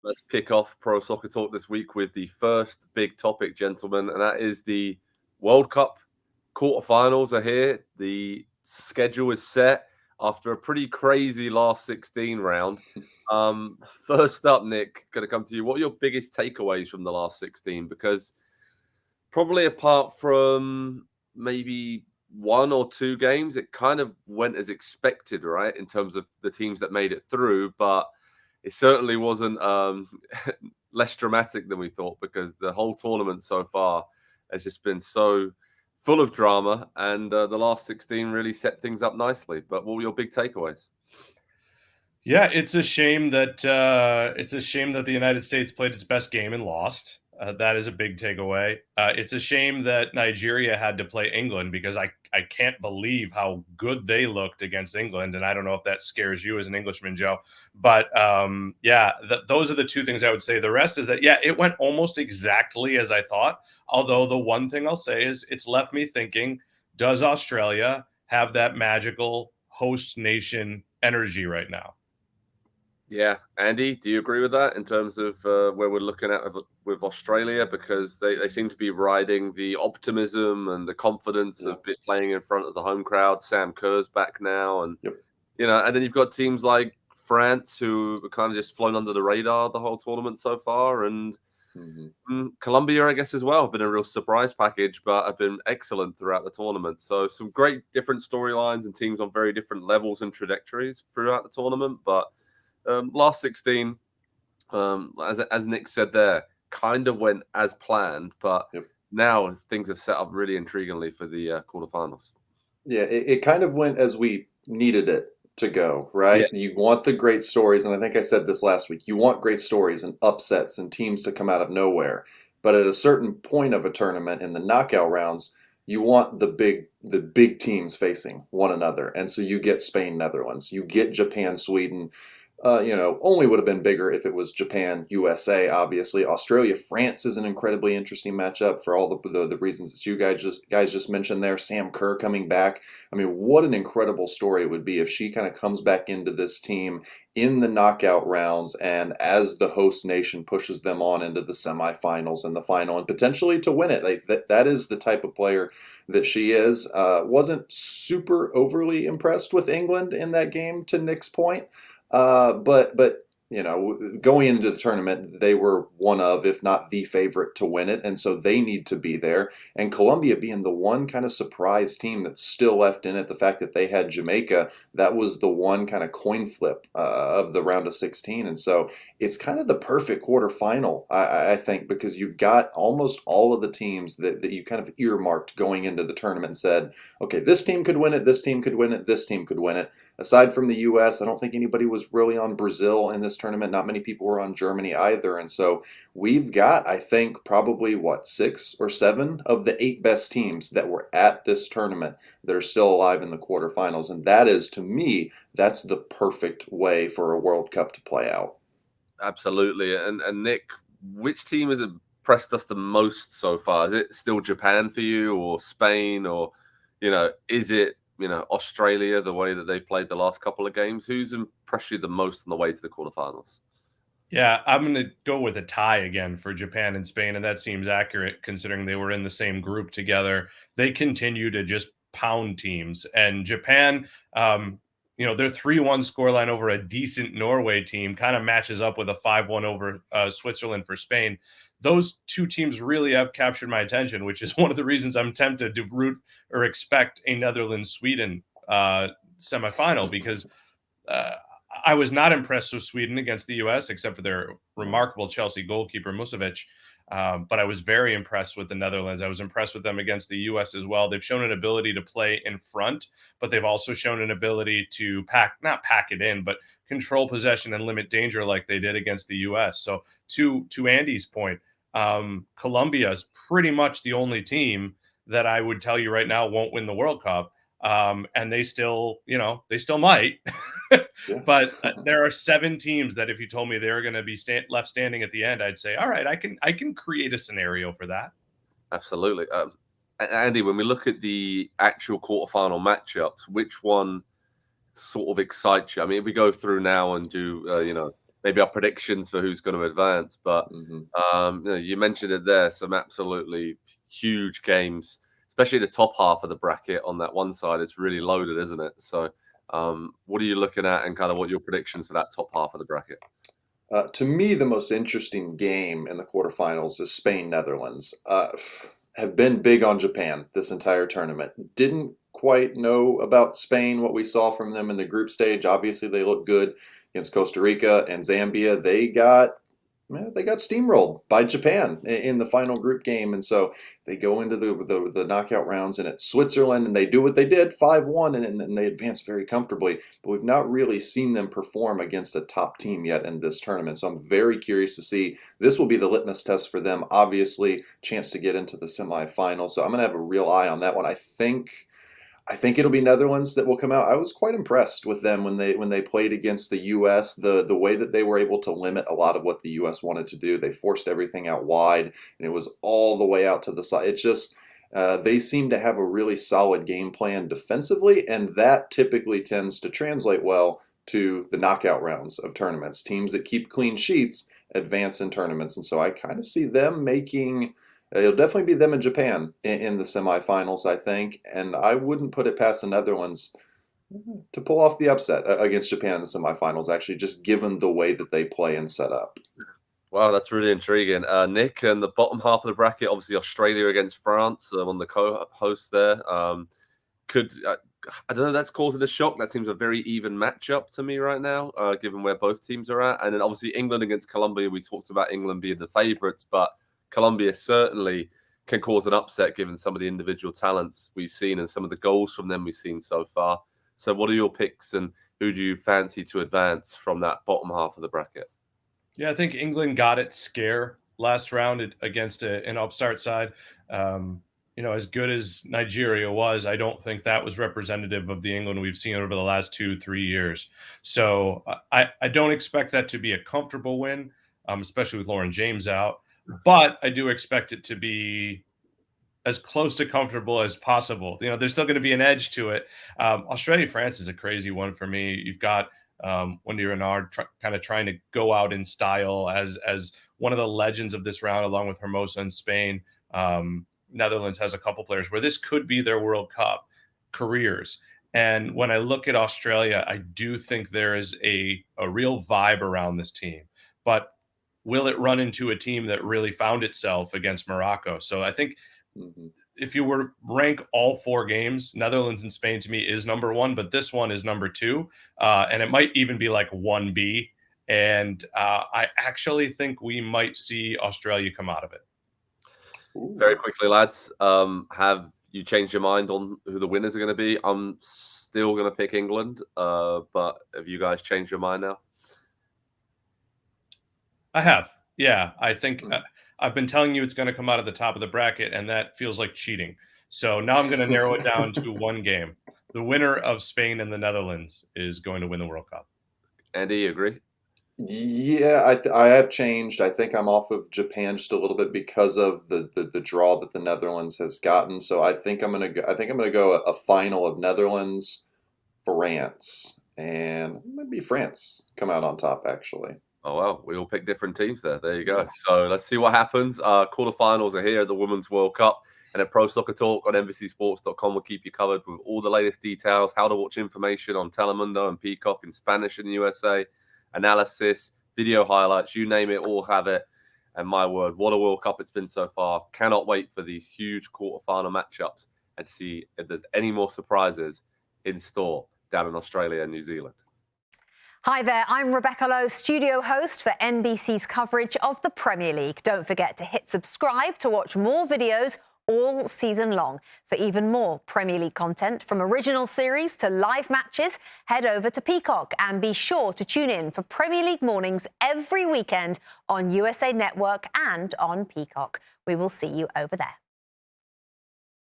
Let's kick off Pro Soccer Talk this week with the first big topic, gentlemen, and that is the World Cup quarterfinals are here. The schedule is set after a pretty crazy last 16 round. First up, Nick, going to come to you. What are your biggest takeaways from the last 16? Because probably apart from maybe one or two games, it kind of went as expected, right? In terms of the teams that made it through, but it certainly wasn't less dramatic than we thought because the whole tournament so far has just been so full of drama, and the last 16 really set things up nicely. But what were your big takeaways? Yeah, it's a shame that the United States played its best game and lost. That is a big takeaway. It's a shame that Nigeria had to play England because I can't believe how good they looked against England, and I don't know if that scares you as an Englishman, Joe. But those are the two things I would say. The rest is that it went almost exactly as I thought. Although the one thing I'll say is it's left me thinking: does Australia have that magical host nation energy right now? Yeah, Andy, do you agree with that in terms of where we're looking at with Australia? Because they seem to be riding the optimism and the confidence of playing in front of the home crowd. Sam Kerr's back now, and Yep. and then you've got teams like France who are kind of just flown under the radar the whole tournament so far, and Colombia, I guess, as well. Been a real surprise package, but have been excellent throughout the tournament. So some great different storylines and teams on very different levels and trajectories throughout the tournament, but. Last 16, as Nick said there, kind of went as planned, but now things have set up really intriguingly for the quarterfinals. Yeah, it kind of went as we needed it to go, right? Yeah. You want the great stories, and I think I said this last week. You want great stories and upsets and teams to come out of nowhere. But at a certain point of a tournament in the knockout rounds, you want the big teams facing one another. And so you get Spain, Netherlands, you get Japan, Sweden. Only would have been bigger if it was Japan, USA, obviously. Australia, France is an incredibly interesting matchup for all the reasons that you guys just mentioned there. Sam Kerr coming back. I mean, what an incredible story it would be if she kind of comes back into this team in the knockout rounds and as the host nation pushes them on into the semifinals and the final and potentially to win it. That is the type of player that she is. Wasn't super overly impressed with England in that game, to Nick's point. But going into the tournament, they were one of, if not the favorite to win it, and so they need to be there. And Colombia being the one kind of surprise team that's still left in it, the fact that they had Jamaica, that was the one kind of coin flip of the round of 16. And so it's kind of the perfect quarterfinal, I think, because you've got almost all of the teams that you kind of earmarked going into the tournament and said, okay, this team could win it, this team could win it, this team could win it. Aside from the U.S., I don't think anybody was really on Brazil in this tournament. Not many people were on Germany either. And so we've got, I think, probably, 6 or 7 of the 8 best teams that were at this tournament that are still alive in the quarterfinals. And that is, to me, that's the perfect way for a World Cup to play out. Absolutely. And Nick, which team has impressed us the most so far? Is it still Japan for you, or Spain, or, is it Australia, the way that they've played the last couple of games? Who's impressed you the most on the way to the quarterfinals? Yeah, I'm going to go with a tie again for Japan and Spain, and that seems accurate considering they were in the same group together. They continue to just pound teams, and Japan, their 3-1 scoreline over a decent Norway team kind of matches up with a 5-1 over Switzerland for Spain. Those two teams really have captured my attention, which is one of the reasons I'm tempted to root or expect a Netherlands-Sweden semifinal, because I was not impressed with Sweden against the U.S., except for their remarkable Chelsea goalkeeper, Musovic. But I was very impressed with the Netherlands. I was impressed with them against the U.S. as well. They've shown an ability to play in front, but they've also shown an ability to not pack it in, but control possession and limit danger like they did against the U.S. So to Andy's point, Colombia is pretty much the only team that I would tell you right now won't win the World Cup. And they still might. But there are 7 teams that if you told me they were going to be left standing at the end, I'd say, all right, I can create a scenario for that. Absolutely. Andy, when we look at the actual quarterfinal matchups, which one sort of excites you? I mean, if we go through now and do, maybe our predictions for who's going to advance. But you mentioned it there, some absolutely huge games, especially the top half of the bracket on that one side. It's really loaded, isn't it? So what are you looking at, and kind of what are your predictions for that top half of the bracket? To me, the most interesting game in the quarterfinals is Spain-Netherlands. Have been big on Japan this entire tournament. Didn't quite know about Spain, what we saw from them in the group stage. Obviously, they look good against Costa Rica and Zambia. They got steamrolled by Japan in the final group game, and so they go into the knockout rounds, and it's Switzerland, and they do what they did, 5-1, and they advance very comfortably. But we've not really seen them perform against a top team yet in this tournament, so I'm very curious to see. This will be the litmus test for them, obviously, chance to get into the semifinals. So I'm going to have a real eye on that one. I think it'll be Netherlands that will come out. I was quite impressed with them when they played against the U.S. The way that they were able to limit a lot of what the U.S. wanted to do. They forced everything out wide, and it was all the way out to the side. It's just they seem to have a really solid game plan defensively, and that typically tends to translate well to the knockout rounds of tournaments. Teams that keep clean sheets advance in tournaments, and so I kind of see them making. It'll definitely be them and Japan in the semifinals, I think, and I wouldn't put it past the Netherlands to pull off the upset against Japan in the semifinals, actually, just given the way that they play and set up. Wow, that's really intriguing. Nick, and the bottom half of the bracket, obviously Australia against France on the co-host there. I don't know, that's causing a shock. That seems a very even matchup to me right now, given where both teams are at. And then obviously England against Colombia. We talked about England being the favourites, but Colombia certainly can cause an upset given some of the individual talents we've seen and some of the goals from them we've seen so far. So what are your picks, and who do you fancy to advance from that bottom half of the bracket? Yeah, I think England got it scare last round against an upstart side. As good as Nigeria was, I don't think that was representative of the England we've seen over the last 2-3 years. So I don't expect that to be a comfortable win, especially with Lauren James out. But I do expect it to be as close to comfortable as possible. There's still going to be an edge to it. Australia-France is a crazy one for me. You've got Wendy Renard kind of trying to go out in style as one of the legends of this round, along with Hermosa in Spain. Netherlands has a couple players where this could be their World Cup careers. And when I look at Australia, I do think there is a real vibe around this team. But will it run into a team that really found itself against Morocco? So I think if you were to rank all 4 games, Netherlands and Spain to me is number 1, but this one is number 2. And it might even be like 1B. And I actually think we might see Australia come out of it. Very quickly, lads, have you changed your mind on who the winners are going to be? I'm still going to pick England, but have you guys changed your mind now? I have. Yeah, I think I've been telling you it's going to come out of the top of the bracket, and that feels like cheating. So now I'm going to narrow it down to one game. The winner of Spain and the Netherlands is going to win the World Cup. Andy, you agree? Yeah, I have changed. I think I'm off of Japan just a little bit because of the draw that the Netherlands has gotten. So I think I'm gonna go a final of Netherlands, France, and maybe France come out on top actually. Oh, well, we all picked different teams there. There you go. So let's see what happens. Quarterfinals are here at the Women's World Cup, and at Pro Soccer Talk on NBCSports.com, we'll keep you covered with all the latest details, how to watch information on Telemundo and Peacock in Spanish in the USA, analysis, video highlights, you name it, all have it. And my word, what a World Cup it's been so far. Cannot wait for these huge quarterfinal matchups and see if there's any more surprises in store down in Australia and New Zealand. Hi there, I'm Rebecca Lowe, studio host for NBC's coverage of the Premier League. Don't forget to hit subscribe to watch more videos all season long. For even more Premier League content, from original series to live matches, head over to Peacock and be sure to tune in for Premier League mornings every weekend on USA Network and on Peacock. We will see you over there.